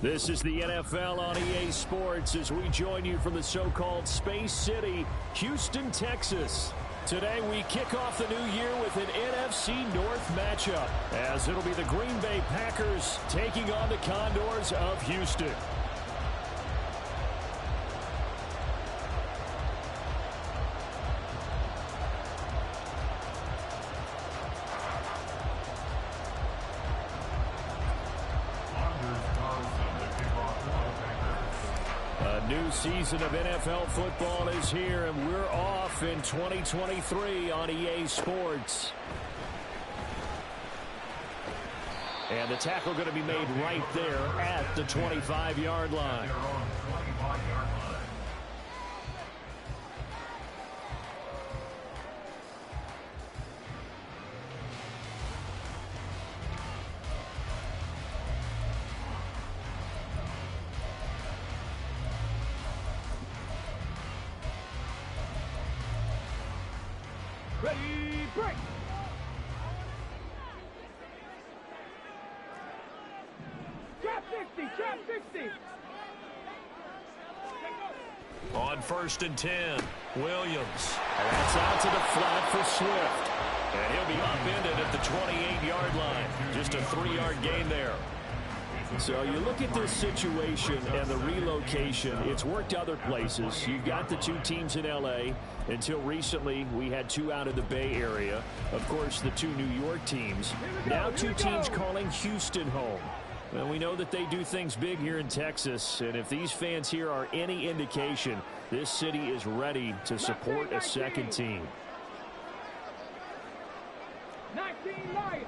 This is the NFL on EA Sports as we join you from the so-called Space City, Houston, Texas. Today we kick off the new year with an NFC North matchup, as it'll be the Green Bay Packers taking on the Condors of Houston. New season of NFL football is here, and we're off in 2023 on EA Sports. And the tackle going to be made right there at the 25-yard line. Ready, break! Trap 60, trap 60! On 1st and 10, Williams. And that's out to the flat for Swift. And he'll be upended at the 28-yard line. Just a 3-yard gain there. So you look at this situation and the relocation. It's worked other places. You've got the two teams in L.A. Until recently, we had two out of the Bay Area. Of course, the two New York teams. Now two teams calling Houston home. Well, we know that they do things big here in Texas. And if these fans here are any indication, this city is ready to support a second team. 19 Lions.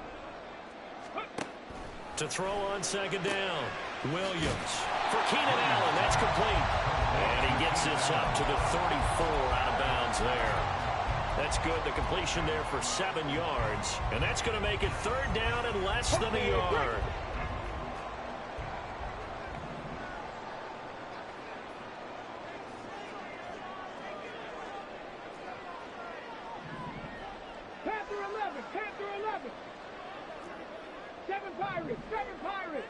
To throw on 2nd down, Williams for Keenan Allen. That's complete. And he gets this up to the 34 out of bounds there. That's good. The completion there for 7 yards. And that's going to make it 3rd down and less than a yard. Panther 11, Panther 11. 7 Pirates, 7 Pirates.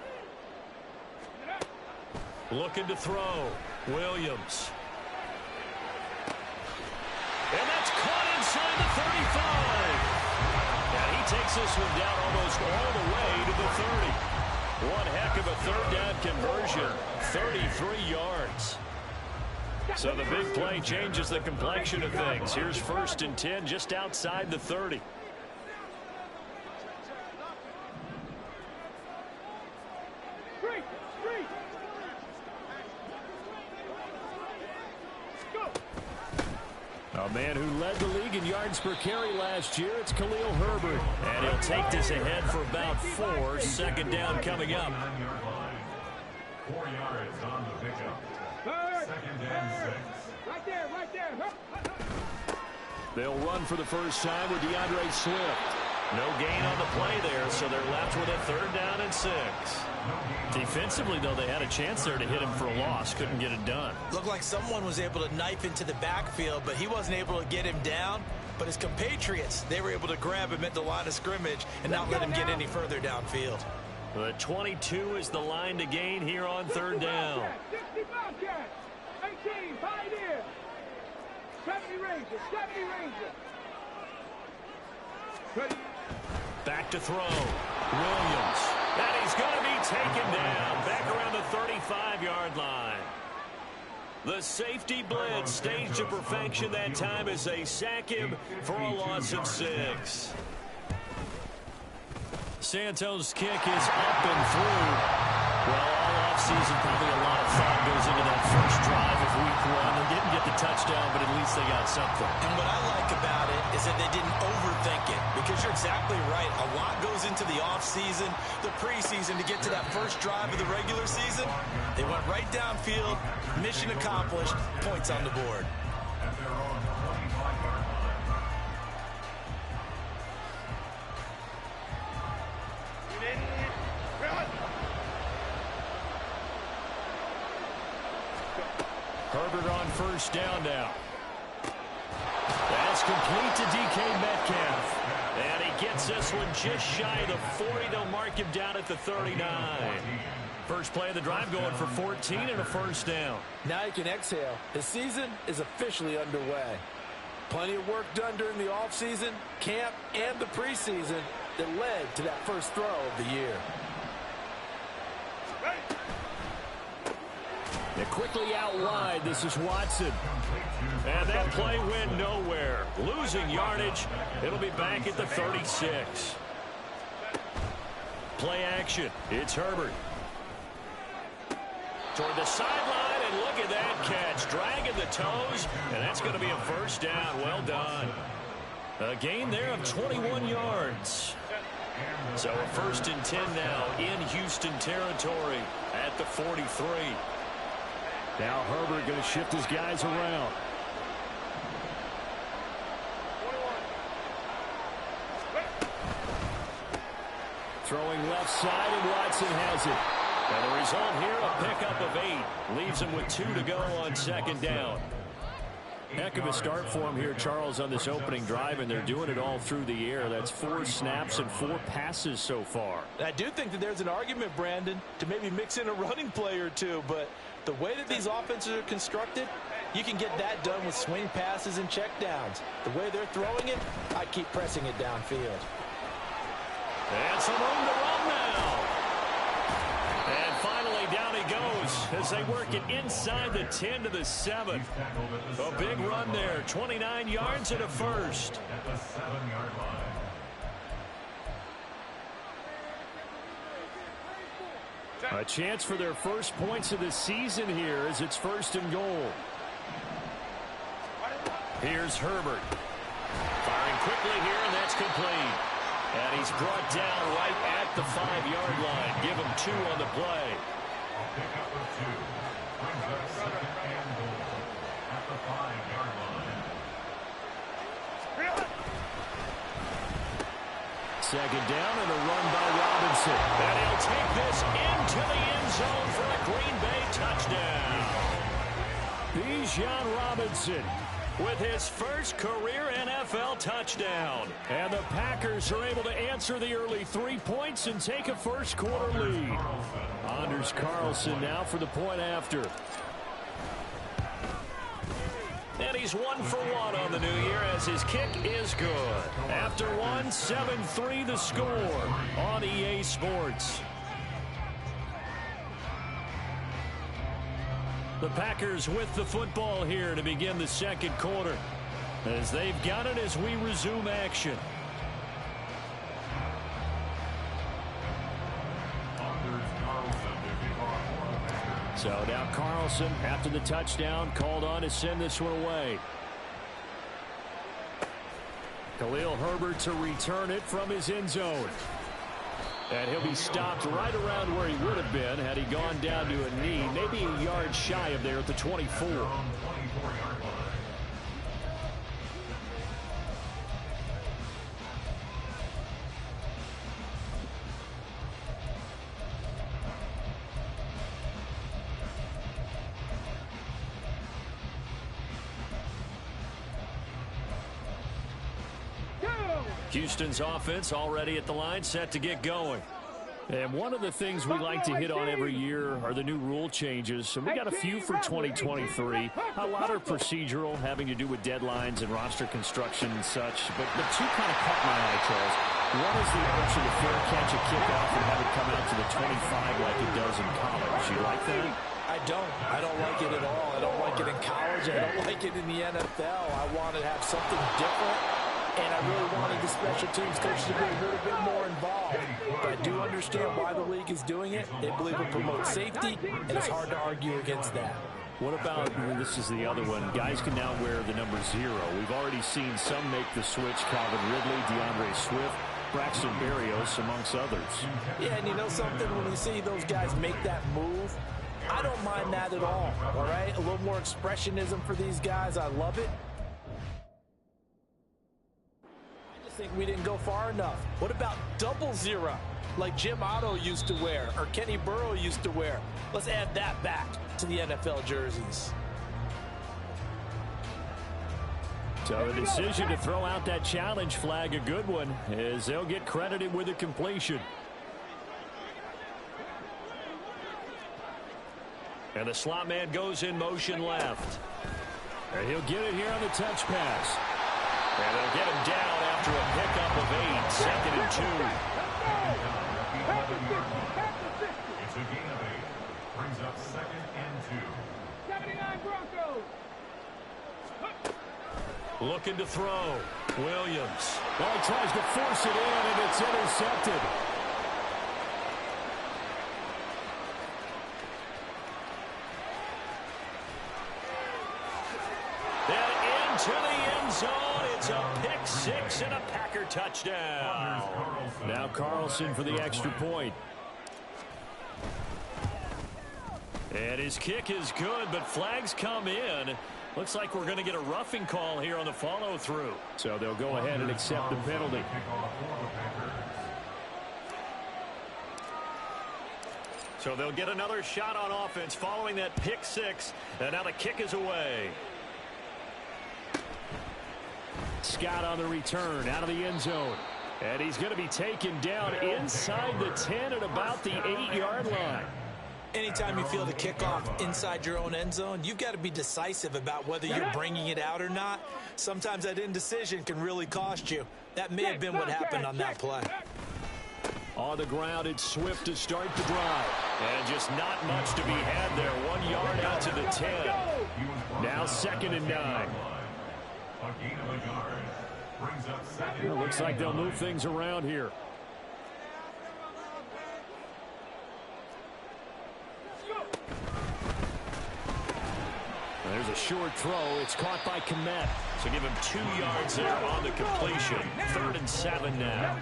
Looking to throw, Williams. And that's caught inside the 35. And he takes this one down almost all the way to the 30. One heck of a 3rd down conversion, 33 yards. So the big play changes the complexion of things. Here's 1st and 10 just outside the 30. A man who led the league in yards per carry last year, it's Khalil Herbert. And he'll take this ahead for about 4. 2nd down coming up. 4 yards on the pickup. 2nd and 6. Right there, right there. They'll run for the first time with DeAndre Swift. No gain on the play there, so they're left with a 3rd down and 6. Defensively, though, they had a chance there to hit him for a loss. Couldn't get it done. Looked like someone was able to knife into the backfield, but he wasn't able to get him down. But his compatriots, they were able to grab him at the line of scrimmage and not let him get any further downfield. The 22 is the line to gain here on 3rd down. 60 Bobcats, 18 Pioneers, 70 Rangers, 70 Rangers. Ready. Back to throw. Williams. And he's going to be taken down. Back around the 35-yard line. The safety blitz staged to perfection that time as they sack him for a loss of 6. Santos' kick is up and through. Well, all offseason, probably a lot of thought goes into that first drive of week 1. They didn't get the touchdown, but at least they got something. And what I like about it is that they didn't overthink it, because you're exactly right. A lot goes into the offseason, the preseason, to get to that first drive of the regular season. They went right downfield, mission accomplished, points on the board. Herbert on first down now. That's complete to DK Metcalf. And he gets this one just shy of the 40. They'll mark him down at the 39. First play of the drive going for 14 and a first down. Now you can exhale. The season is officially underway. Plenty of work done during the offseason, camp, and the preseason that led to that first throw of the year. They're quickly out wide. This is Watson. And that play went nowhere. Losing yardage. It'll be back at the 36. Play action. It's Herbert. Toward the sideline, and look at that catch. Dragging the toes, and that's going to be a first down. Well done. A gain there of 21 yards. So a 1st and 10 now in Houston territory at the 43. Now Herbert going to shift his guys around. Throwing left side, and Watson has it. And the result here, a pickup of 8. Leaves him with 2 to go on 2nd down. Heck of a start for him here, Charles, on this opening drive, and they're doing it all through the air. That's 4 snaps and 4 passes so far. I do think that there's an argument, Brandon, to maybe mix in a running play or two, but the way that these offenses are constructed, you can get that done with swing passes and checkdowns. The way they're throwing it, I keep pressing it downfield. And some room to run now. And finally down he goes as they work it inside the 10 to the 7. A big run there, 29 yards and a first. At the 7-yard line. A chance for their first points of the season here as it's 1st and goal. Here's Herbert. Firing quickly here, and that's complete. And he's brought down right at the 5-yard line. Give him 2 on the play. A pickup of 2. Brings up 2nd and goal at the 5-yard line. 2nd down and a run by Robinson. And he'll take this into the end zone for a Green Bay touchdown. Bijan Robinson with his first career NFL touchdown. And the Packers are able to answer the early 3 points and take a first-quarter lead. Anders Carlson now for the point after. And he's 1 for 1 on the new year as his kick is good. After one, 7-3 the score on EA Sports. The Packers with the football here to begin the 2nd quarter as they've got it as we resume action. So now Carlson, after the touchdown, called on to send this one away. Khalil Herbert to return it from his end zone. And he'll be stopped right around where he would have been had he gone down to a knee, maybe a yard shy of there at the 24. Houston's offense already at the line, set to get going. And one of the things we like to hit on every year are the new rule changes. And we got a few for 2023. A lot are procedural, having to do with deadlines and roster construction and such. But the 2 kind of caught my eye, Charles. One is the option to fair catch a kickoff and have it come out to the 25 like it does in college. You like that? I don't like it at all. I don't like it in college. I don't like it in the NFL. I want to have something different. And I really wanted the special teams coach to be a little bit more involved. But I do understand why the league is doing it. They believe it promotes safety, and it's hard to argue against that. What about, this is the other one, guys can now wear the number 0. We've already seen some make the switch, Calvin Ridley, DeAndre Swift, Braxton Berrios, amongst others. Yeah, and you know something? When you see those guys make that move, I don't mind that at all right? A little more expressionism for these guys. I love it. I think we didn't go far enough. What about 00, like Jim Otto used to wear or Kenny Burrow used to wear? Let's add that back to the NFL jerseys. So the decision to throw out that challenge flag, a good one, as they'll get credited with the completion. And the slot man goes in motion left. And he'll get it here on the touch pass. And they'll get him down after a pickup of 8, 2nd and 2. It's a gain of 8. Brings up 2nd and 2. 79 Broncos. Looking to throw. Williams. Well, he tries to force it in, and it's intercepted. And into the end zone. It's a pick 6 and a Packer touchdown. Now Carlson for the extra point. And his kick is good, but flags come in. Looks like we're going to get a roughing call here on the follow-through. So they'll go ahead and accept the penalty. So they'll get another shot on offense following that pick 6. And now the kick is away. Scott on the return out of the end zone. And he's going to be taken down inside the 10 at about the 8-yard line. Anytime you feel the kickoff inside your own end zone, you've got to be decisive about whether you're bringing it out or not. Sometimes that indecision can really cost you. That may have been what happened on that play. On the ground, it's Swift to start the drive. And just not much to be had there. 1 yard out to the 10. Now 2nd and 9. A gain of a yard. Brings up 2nd. It looks like they'll move things around here. There's a short throw. It's caught by Kmet. So give him 2 yards there on the completion. 3rd and 7 now.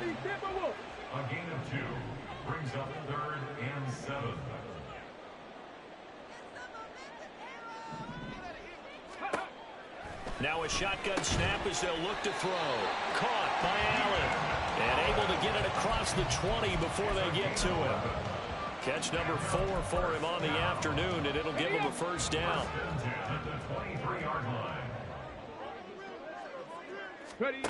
A gain of 2. Brings up 3rd and 7. Now a shotgun snap as they'll look to throw. Caught by Allen. And able to get it across the 20 before they get to him. Catch number 4 for him on the afternoon, and it'll give him a first down. Ready.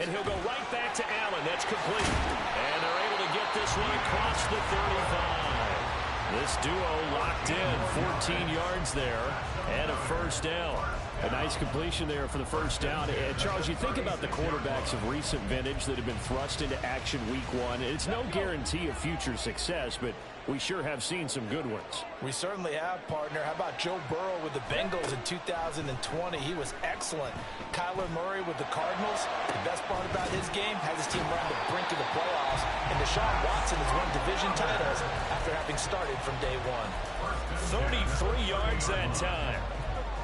And he'll go right back to Allen. That's complete. And they're able to get this one across the 35. This duo locked in, 14 yards there, and a first down. A nice completion there for the first down. And Charles, you think about the quarterbacks of recent vintage that have been thrust into action week 1. It's no guarantee of future success, but we sure have seen some good ones. We certainly have, partner. How about Joe Burrow with the Bengals in 2020? He was excellent. Kyler Murray with the Cardinals. The best part about his game, has his team around the brink of the playoffs. And Deshaun Watson has won division titles after having started from day 1. 33 yards that time.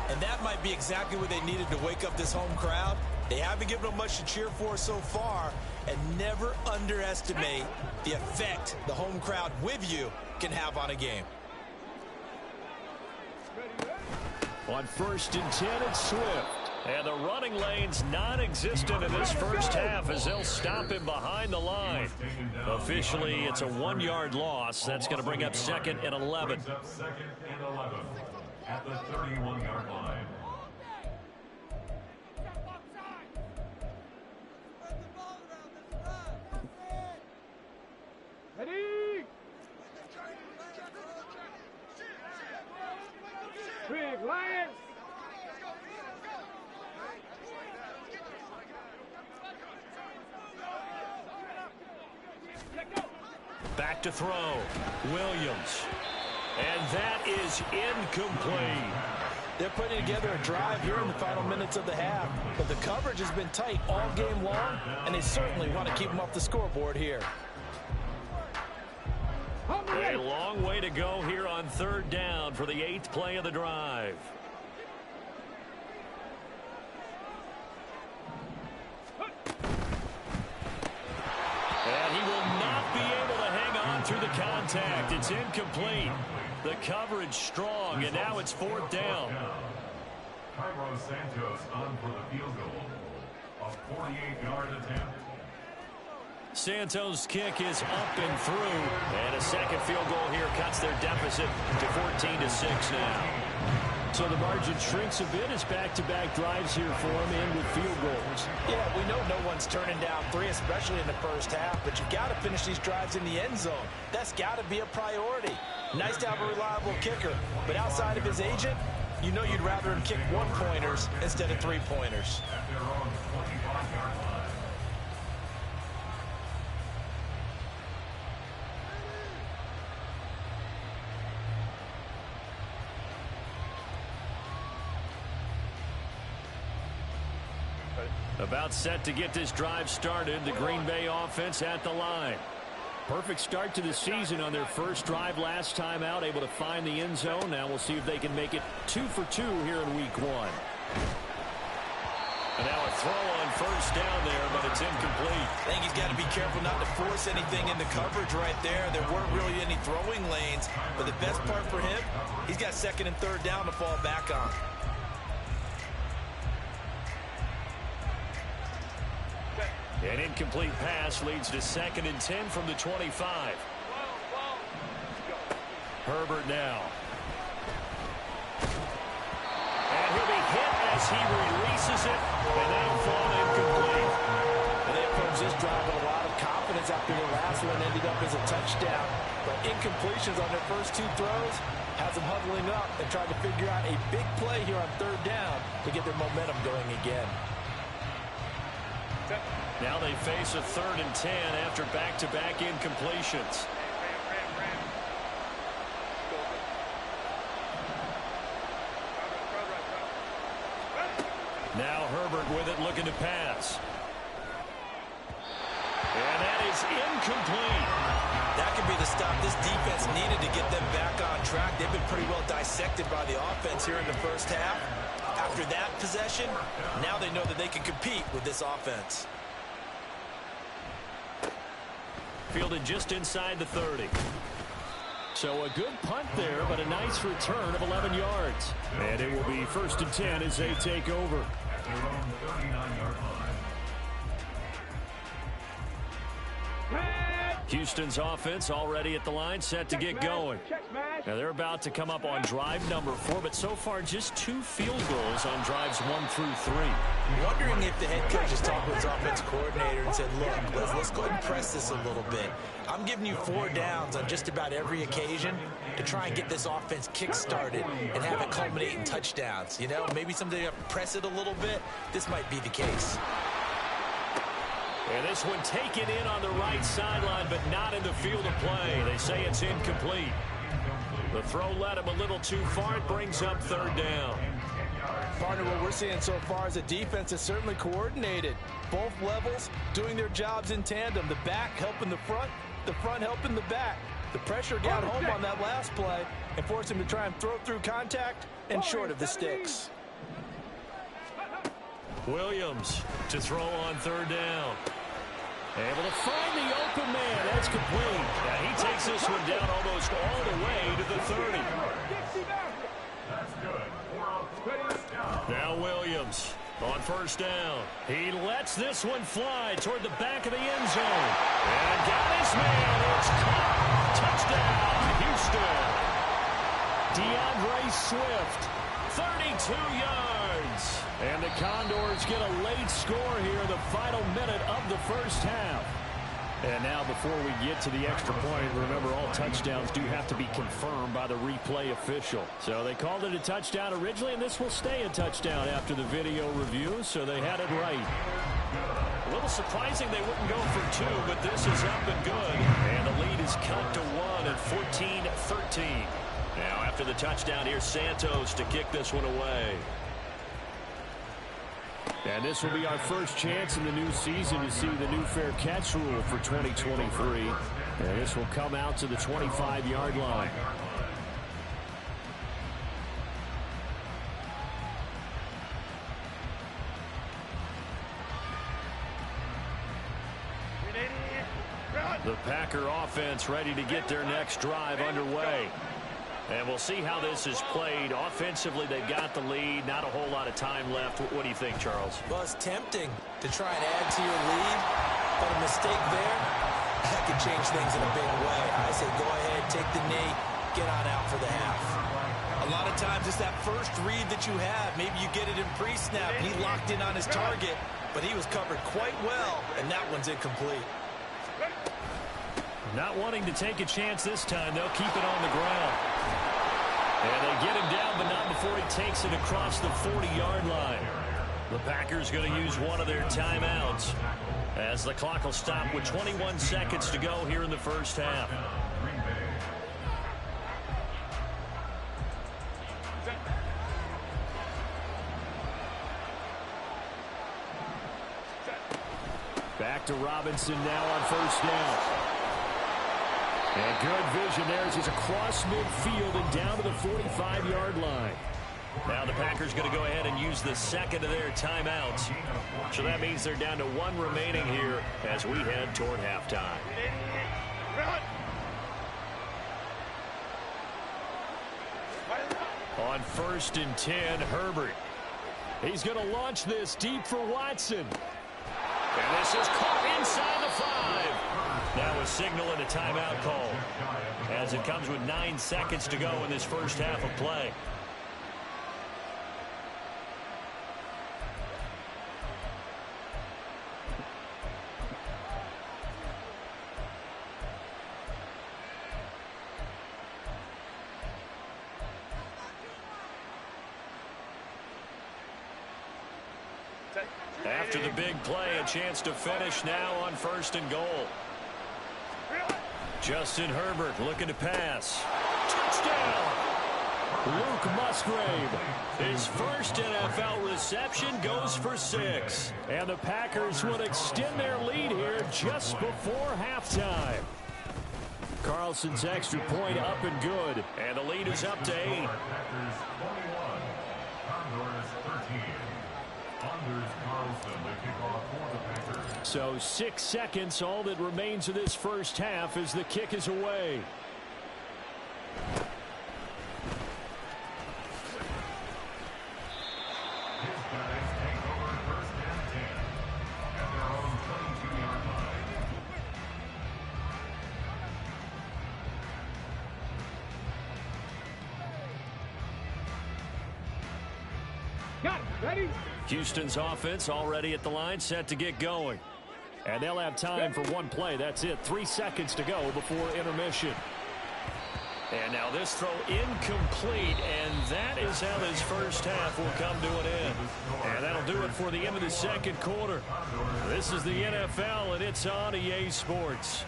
And that might be exactly what they needed to wake up this home crowd. They haven't given them much to cheer for so far, and never underestimate the effect the home crowd with you can have on a game. On 1st and 10, it's Swift. And the running lane's non-existent in this first half as they'll stop him behind the line. Officially, it's a 1-yard loss. That's going to bring up 2nd and 11. At the 31-yard line. Ready. Big Lions. Back to throw. Williams. And that is incomplete. They're putting together a drive here in the final minutes of the half. But the coverage has been tight all game long, and they certainly want to keep them off the scoreboard here. A long way to go here on 3rd down for the 8th play of the drive. And he will not be able to hang on through the contact. It's incomplete. The coverage strong, and now it's 4th down. Cairo Santos on for the field goal. A 48-yard attempt. Santos' kick is up and through. And a second field goal here cuts their deficit to 14-6 now. So the margin shrinks a bit as back-to-back drives here for him and with field goals. Yeah, we know no one's turning down 3, especially in the first half, but you've got to finish these drives in the end zone. That's got to be a priority. Nice to have a reliable kicker, but outside of his agent, you know you'd rather him kick 1-pointers instead of 3-pointers. At their own 25-yard line. About set to get this drive started, the Green Bay offense at the line. Perfect start to the season on their first drive last time out, able to find the end zone. Now we'll see if they can make it 2 for 2 here in week 1. And now a throw on first down there, but it's incomplete. I think he's got to be careful not to force anything into coverage right there. There weren't really any throwing lanes, but the best part for him, he's got 2nd and 3rd down to fall back on. An incomplete pass leads to 2nd and 10 from the 25. Herbert now. And he'll be hit as he releases it, and that'll fall incomplete. And they approach this drive with a lot of confidence after the last one ended up as a touchdown. But incompletions on their first 2 throws has them huddling up and trying to figure out a big play here on 3rd down to get their momentum going again. Now they face a 3rd and 10 after back-to-back incompletions. Now Herbert with it, looking to pass. And that is incomplete. That could be the stop this defense needed to get them back on track. They've been pretty well dissected by the offense here in the first half. After that possession, now they know that they can compete with this offense. Fielded just inside the 30. So a good punt there, but a nice return of 11 yards. And it will be 1st and 10 as they take over. At their own 39-yard line. Houston's offense already at the line, set to get going. Now they're about to come up on drive number 4, but so far just 2 field goals on drives 1 through 3. Wondering if the head coach has talked with his offensive coordinator and said, look, let's go ahead and press this a little bit. I'm giving you 4 downs on just about every occasion to try and get this offense kick-started and have it culminate in touchdowns. You know, maybe someday you have to press it a little bit. This might be the case. And this one taken in on the right sideline, but not in the field of play. They say it's incomplete. The throw led him a little too far. It brings up 3rd down. Partner, what we're seeing so far is a defense that's certainly coordinated. Both levels doing their jobs in tandem. The back helping the front helping the back. The pressure got home on that last play and forced him to try and throw through contact and short of the sticks. Williams to throw on 3rd down. Able to find the open man. That's complete. Now he takes this one down almost all the way to the 30. That's good. Now Williams on 1st down. He lets this one fly toward the back of the end zone. And got his man. It's caught. Touchdown, Houston. DeAndre Swift, 32 yards. And the Condors get a late score here in the final minute of the first half. And now before we get to the extra point, remember all touchdowns do have to be confirmed by the replay official. So they called it a touchdown originally, and this will stay a touchdown after the video review, so they had it right. A little surprising they wouldn't go for 2, but this is up and good. And the lead is cut to 1 at 14-13. Now after the touchdown, here's Santos to kick this one away. And this will be our first chance in the new season to see the new fair catch rule for 2023. And this will come out to the 25-yard line. The Packer offense ready to get their next drive underway. And we'll see how this is played. Offensively, they've got the lead. Not a whole lot of time left. What do you think, Charles? Well, it's tempting to try and add to your lead, but a mistake there, that could change things in a big way. I say go ahead, take the knee, get on out for the half. A lot of times it's that first read that you have. Maybe you get it in pre-snap, and he locked in on his target, but he was covered quite well, and that one's incomplete. Not wanting to take a chance this time. They'll keep it on the ground. And they get him down, but not before he takes it across the 40-yard line. The Packers going to use one of their timeouts as the clock will stop with 21 seconds to go here in the first half. Back to Robinson now on first down. And good vision there as he's across midfield and down to the 45-yard line. Now the Packers going to go ahead and use the second of their timeouts. So that means they're down to one remaining here as we head toward halftime. On first and 10, Herbert. He's going to launch this deep for Watson. And this is caught inside the 5. Now a signal and a timeout call as it comes with 9 seconds to go in this first half of play. After the big play, a chance to finish now on first and goal. Justin Herbert looking to pass. Touchdown! Luke Musgrave. His first NFL reception goes for 6. And the Packers would extend their lead here just before halftime. Carlson's extra point up and good. And the lead is up to 8. So 6 seconds, all that remains of this first half as the kick is away. Got it. Ready? Houston's offense already at the line, set to get going. And they'll have time for one play. That's it. 3 seconds to go before intermission. And now this throw incomplete, and that is how this first half will come to an end. And that'll do it for the end of the second quarter. This is the NFL, and it's on EA Sports.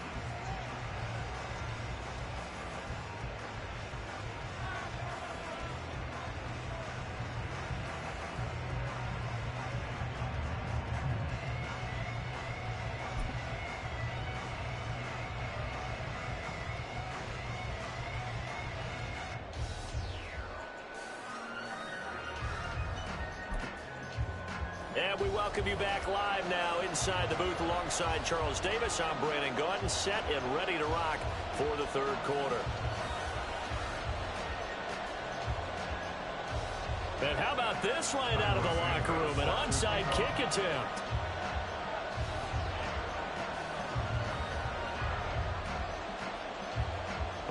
And we welcome you back live now inside the booth alongside Charles Davis. I'm Brandon Gaudin, set and ready to rock for the third quarter. And how about this right out of the locker room? An onside kick attempt.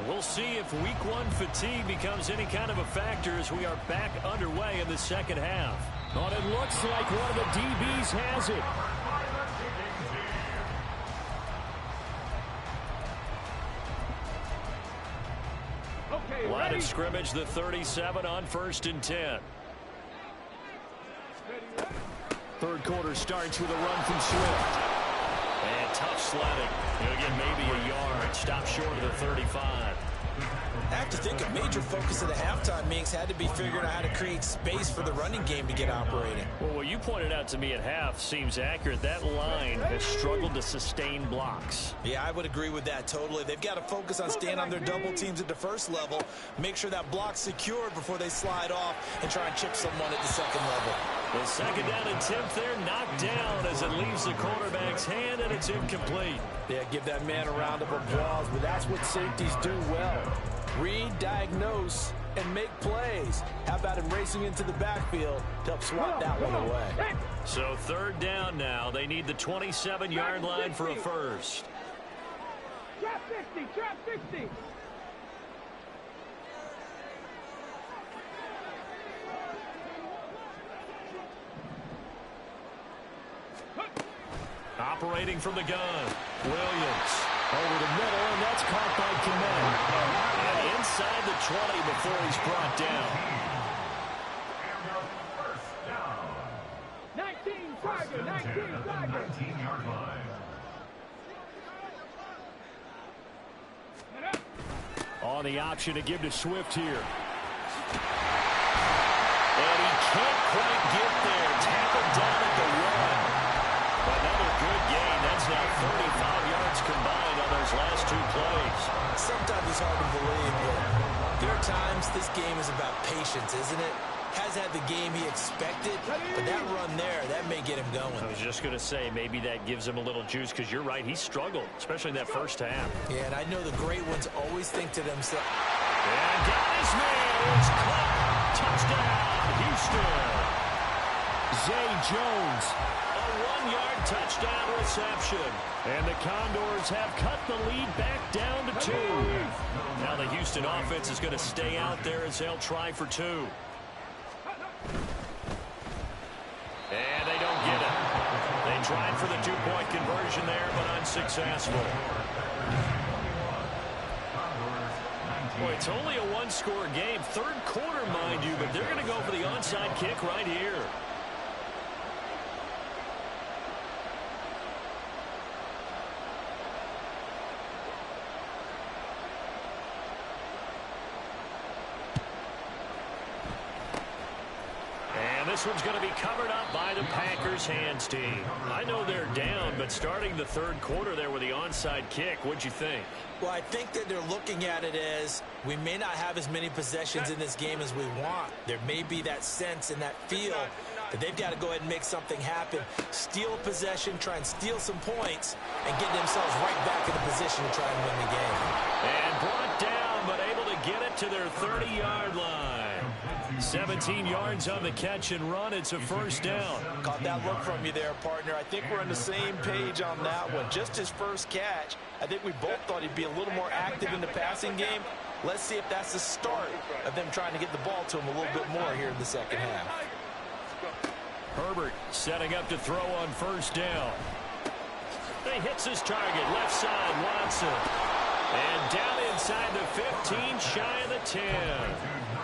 We'll see if week 1 fatigue becomes any kind of a factor as we are back underway in the second half. But it looks like one of the DBs has it. Okay, Line ready? of scrimmage, the 37 on first and 10. Third quarter starts with a run from Swift. And tough sledding. He'll get maybe a yard. Stop short of the 35. I have to think a major focus of the halftime meetings had to be figuring out how to create space for the running game to get operating. Well, what you pointed out to me at half seems accurate. That line has struggled to sustain blocks. Yeah, I would agree with that totally. They've got to focus on staying on their double teams at the first level, make sure that block's secured before they slide off and try and chip someone at the second level. The second down attempt there knocked down as it leaves the quarterback's hand, and it's incomplete. Yeah, give that man a round of applause, but that's what safeties do well. Read, diagnose, and make plays. How about him racing into the backfield to help swat that one away? So third down now. They need the 27-yard line for a first. Trap 60, trap 60. operating from the gun. Williams over the middle, and that's caught by Kmet. And inside the 20 before he's brought down. 19 Tiger, 19 Tiger. 19-yard line. On the option to give to Swift here. And he can't quite get there. Tackled down at the run. Another good gain. That's now 35 yards combined on those last two plays. Sometimes it's hard to believe, but there are times this game is about patience, isn't it? Has had the game he expected, but that run there, that may get him going. I was just going to say, maybe that gives him a little juice, because you're right, he struggled, especially in that first half. Yeah, and I know the great ones always think to themselves. And got his man. It's caught. Touchdown, Houston. Zay Jones. A 1-yard touchdown reception. And the Condors have cut the lead back down to 2. Now the Houston offense is going to stay out there as they'll try for 2. And they don't get it. They tried for the 2-point conversion there, but unsuccessful. Boy, it's only a one-score game. Third quarter, mind you, but they're going to go for the onside kick right here. This one's going to be covered up by the Packers hands team. I know they're down, but starting the third quarter there with the onside kick, what'd you think? Well, I think that they're looking at it as we may not have as many possessions in this game as we want. There may be that sense and that feel that they've got to go ahead and make something happen. Steal a possession, try and steal some points, and get themselves right back in a position to try and win the game. And brought down, but able to get it to their 30-yard line. 17 yards on the catch and run. It's a first down. Caught that look from you there, partner. I think we're on the same page on that one. Just his first catch. I think we both thought he'd be a little more active in the passing game. Let's see if that's the start of them trying to get the ball to him a little bit more here in the second half. Herbert setting up to throw on first down. He hits his target. Left side, Watson. And down inside the 15, shy of the 10.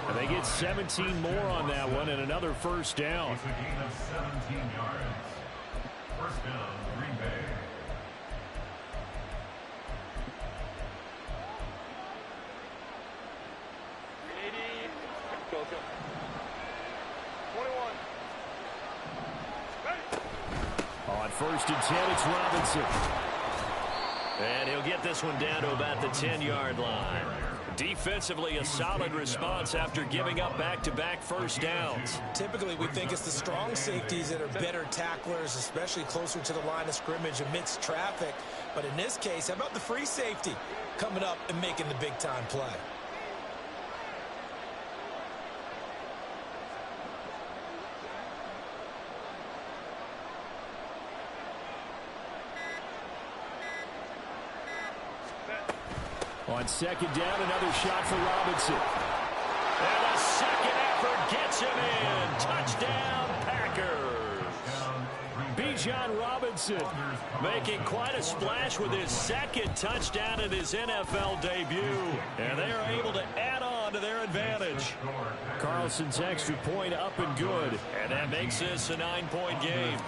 And they get 17 more on that one and another first down. It's a gain of 17 yards. First down, Green Bay. Go. 21. On first and 10, it's Robinson. And he'll get this one down to about the 10-yard line. Defensively, a solid response after giving up back-to-back first downs. Typically, we think it's the strong safeties that are better tacklers, especially closer to the line of scrimmage amidst traffic. But in this case, how about the free safety coming up and making the big-time play? On second down, another shot for Robinson. And a second effort gets him in. Touchdown, Packers. Bijan Robinson making quite a splash with his second touchdown in his NFL debut. And they are able to add on to their advantage. Carlson's extra point up and good. And that makes this a 9-point game.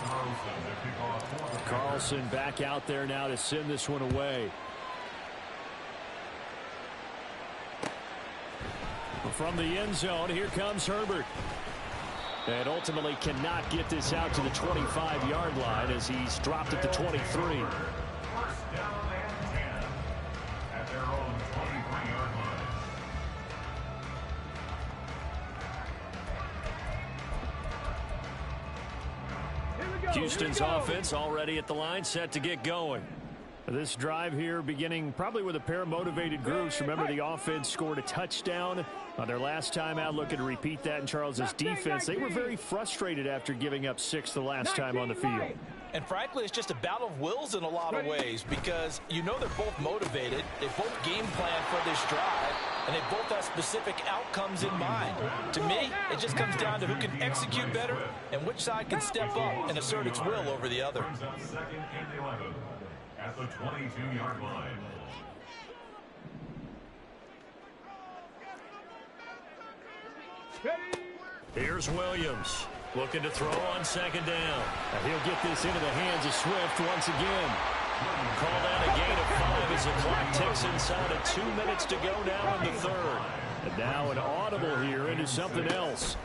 Carlson back out there now to send this one away. From the end zone, here comes Herbert. And ultimately cannot get this out to the 25-yard line as he's dropped at the 23. First down and 10 at their own 23-yard line. Houston's offense already at the line, set to get going. This drive here beginning probably with a pair of motivated groups. Remember, the offense scored a touchdown on their last time out. Looking to repeat that in Charles's defense. They were very frustrated after giving up 6 the last time on the field. And frankly, it's just a battle of wills in a lot of ways because you know they're both motivated. They both game plan for this drive. and they both have specific outcomes in mind. To me, it just comes down to who can execute better and which side can step up and assert its will over the other. Brings up second and 11 at the 22-yard line. Here's Williams looking to throw on second down. And he'll get this into the hands of Swift once again. Called out a gain of 5 as the clock ticks inside of 2 minutes to go now in the third. And now an audible here into something else.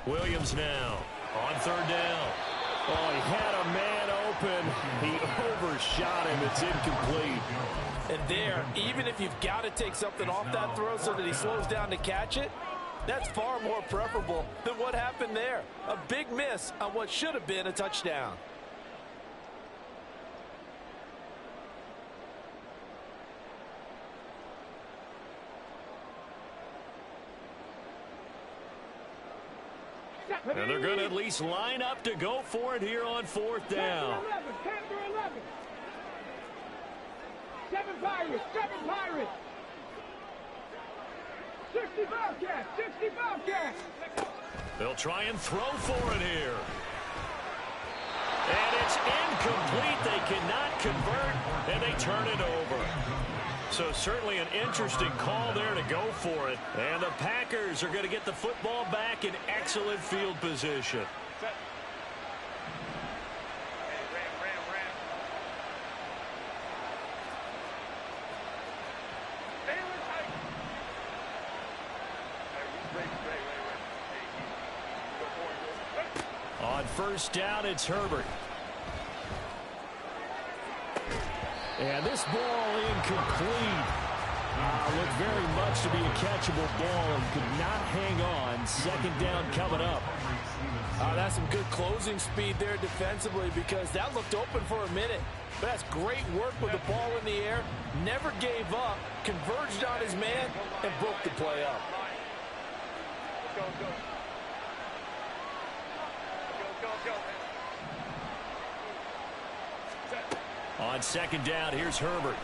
Williams now on third down. Oh, he had a man open. He overshot him. It's incomplete. And there, even if you've got to take something off that throw so that he slows down to catch it, that's far more preferable than what happened there. A big miss on what should have been a touchdown. And they're going to at least line up to go for it here on fourth down. 7 Pirates, 7 Pirates. 60 Bobcats, 60 Bobcats. They'll try and throw for it here. And it's incomplete. They cannot convert, and they turn it over. So certainly an interesting call there to go for it. And the Packers are going to get the football back in excellent field position. On first down, it's Herbert. And this ball incomplete. Looked very much to be a catchable ball and could not hang on. Second down coming up. That's some good closing speed there defensively because that looked open for a minute. But that's great work with the ball in the air. Never gave up, converged on his man, and broke the play up. On second down, here's Herbert.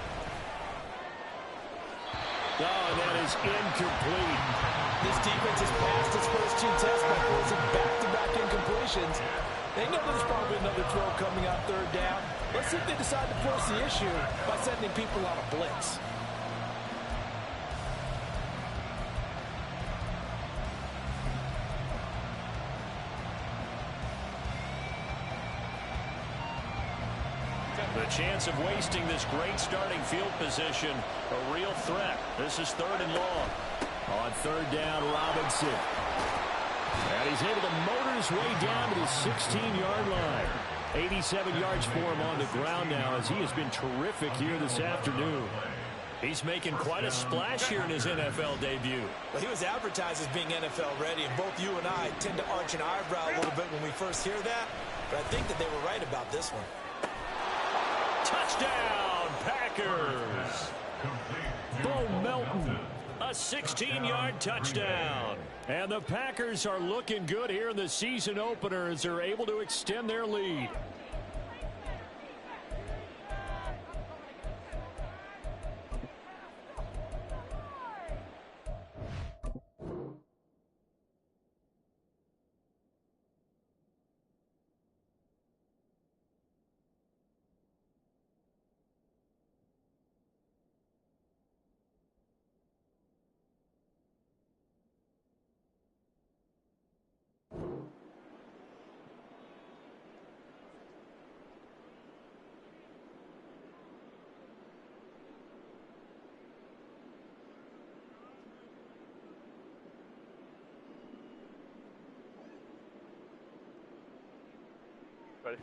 Oh, and that is incomplete. This defense has passed its first 2 tests by forcing back-to-back incompletions. They know there's probably another throw coming out third down. Let's see if they decide to force the issue by sending people on a blitz. The chance of wasting this great starting field position, a real threat. This is third and long. On third down, Robinson. And he's able to motor his way down to the 16-yard line. 87 yards for him on the ground now as he has been terrific here this afternoon. He's making quite a splash here in his NFL debut. Well, he was advertised as being NFL ready, and both you and I tend to arch an eyebrow a little bit when we first hear that. But I think that they were right about this one. Touchdown, Packers! Bo Melton, a 16-yard touchdown. And the Packers are looking good here in the season opener as they're able to extend their lead.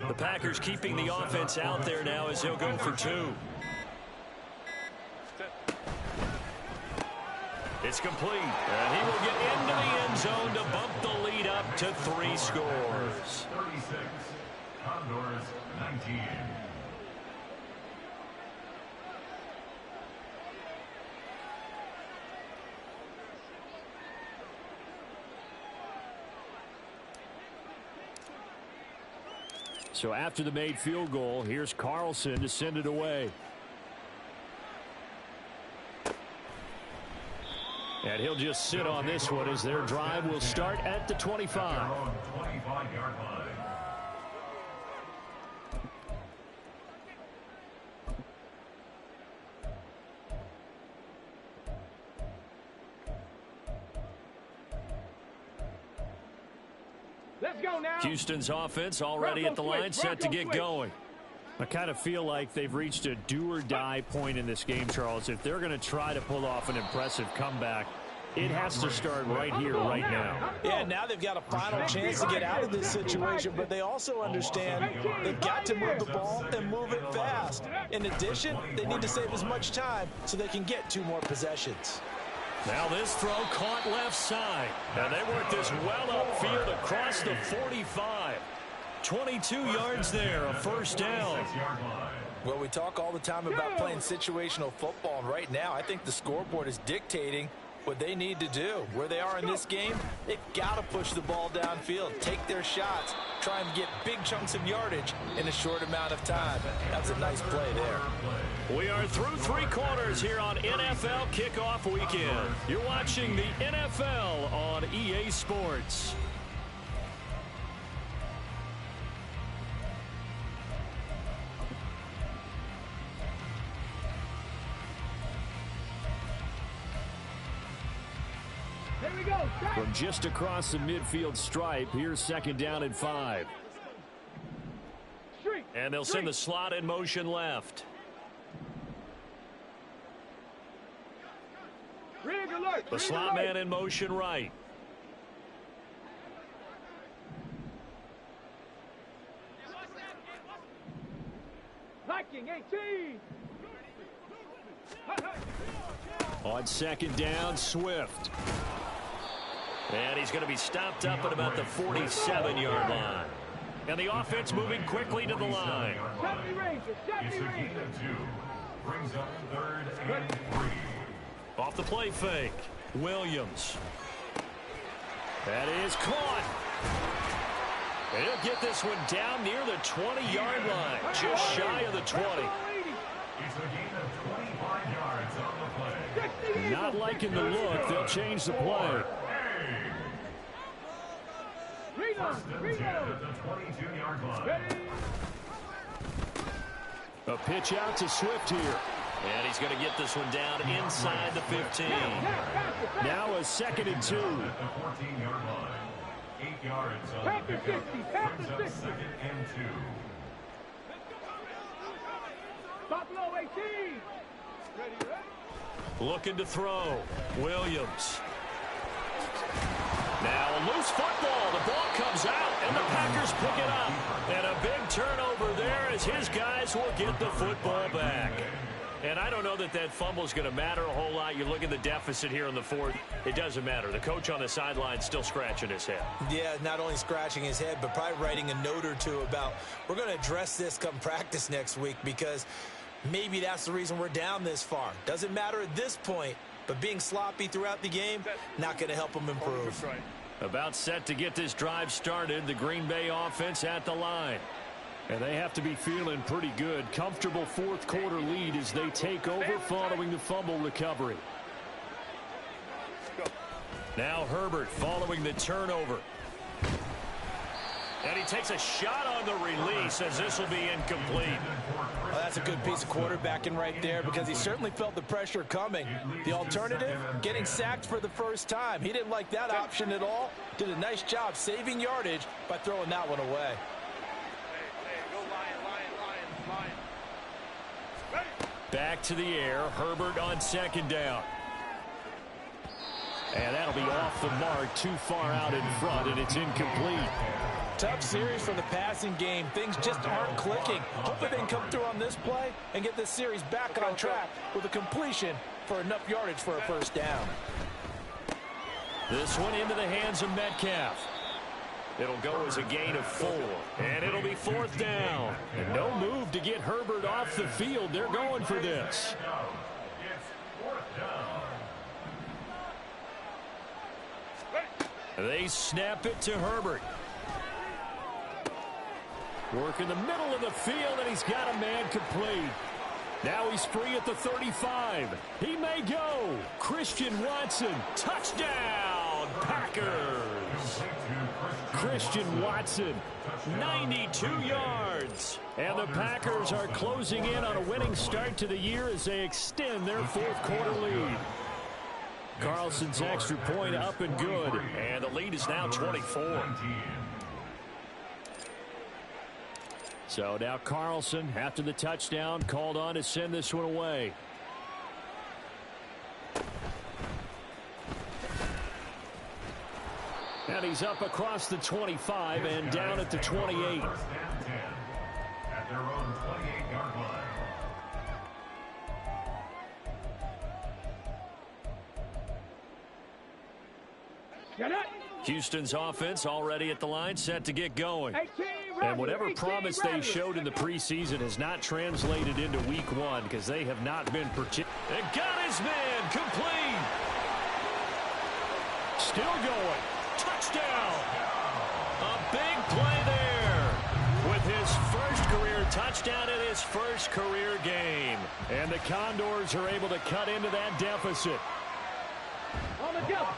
The Packers keeping the offense out there now as they'll go for 2. It's complete, and he will get into the end zone to bump the lead up to 3 scores. 36, Condors 19. So after the made field goal, here's Carlson to send it away. And he'll just sit on this one as their drive will start at the 25. 25-yard line. Let's go now. Houston's offense already at the line, set to get going. I kind of feel like they've reached a do-or-die point in this game, Charles. If they're going to try to pull off an impressive comeback, it has to start right here, right now. Yeah, now they've got a final chance to get out of this situation, but they also understand they've got to move the ball and move it fast. In addition, they need to save as much time so they can get 2 more possessions. Now this throw caught left side. And they work this well upfield across the 45. 22 yards there, a first down. Well, we talk all the time about playing situational football, and right now I think the scoreboard is dictating what they need to do. Where they are in this game, they've got to push the ball downfield, take their shots, try and get big chunks of yardage in a short amount of time. That's a nice play there. We are through 3 quarters here on NFL Kickoff Weekend. You're watching the NFL on EA Sports. Here we go. From just across the midfield stripe, here's 2nd down and 5. And they'll send the slot in motion left. The slot man in motion right. Viking 18. On 2nd down, Swift. And he's going to be stopped up at about the 47-yard line. And the offense moving quickly to the line. It's a gain of 2. Brings up 3rd and 3. Off the play fake, Williams. That is caught. And he'll get this one down near the 20-yard line, just shy of the 20. It's a gain of 25 yards on the play. Not liking the look, they'll change the play. First and 10 at the 22-yard line. A pitch out to Swift here. And he's going to get this one down inside the 15. Now a 2nd and 2. At the 14-yard line. 8 yards on the pickup. Brings up 2nd and 2. Buffalo 18. Looking to throw. Williams. Now a loose football. The ball comes out, and the Packers pick it up. And a big turnover there as his guys will get the football back. And I don't know that that fumble is going to matter a whole lot. You look at the deficit here in the 4th. It doesn't matter. The coach on the sideline still scratching his head. Yeah, not only scratching his head, but probably writing a note or 2 about we're going to address this come practice next week because maybe that's the reason we're down this far. Doesn't matter at this point, but being sloppy throughout the game, not going to help them improve. About set to get this drive started, the Green Bay offense at the line. And they have to be feeling pretty good. Comfortable 4th quarter lead as they take over following the fumble recovery. Now Herbert following the turnover. And he takes a shot on the release as this will be incomplete. Well, that's a good piece of quarterbacking right there because he certainly felt the pressure coming. The alternative, getting sacked for the first time. He didn't like that option at all. Did a nice job saving yardage by throwing that one away. Back to the air. Herbert on 2nd down. And that'll be off the mark, too far out in front, and it's incomplete. Tough series for the passing game. Things just aren't clicking. Hopefully they can come through on this play and get this series back on track with a completion for enough yardage for a first down. This one into the hands of Metcalf. It'll go as a gain of 4, and it'll be 4th down. And no move to get Herbert off the field. They're going for this. They snap it to Herbert. Work in the middle of the field, and he's got a man complete. Now he's free at the 35. He may go. Christian Watson, touchdown, Packers. Christian Watson, 92 yards. And the Packers are closing in on a winning start to the year as they extend their fourth quarter lead. Carlson's extra point up and good. And the lead is now 24. So now Carlson, after the touchdown, called on to send this one away. And he's up across the 25 and down at the 28. At their own 28-yard line. Get it. Houston's offense already at the line, set to get going. 18, And whatever 18, promise they showed in the preseason has not translated into week one because they have not been particular. And got his man complete. Still going. Touchdown. A big play there with his first career touchdown in his first career game. And the Condors are able to cut into that deficit. On the jump.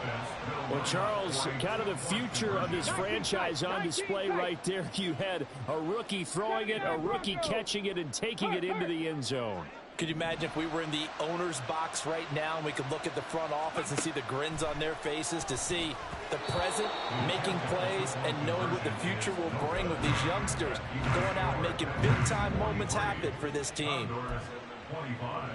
Well, Charles, kind of the future of this franchise on display right there. You had a rookie throwing it, a rookie catching it, and taking it into the end zone. Could you imagine if we were in the owner's box right now and we could look at the front office and see the grins on their faces, to see the present making plays and knowing what the future will bring with these youngsters going out and making big-time moments happen for this team. 25.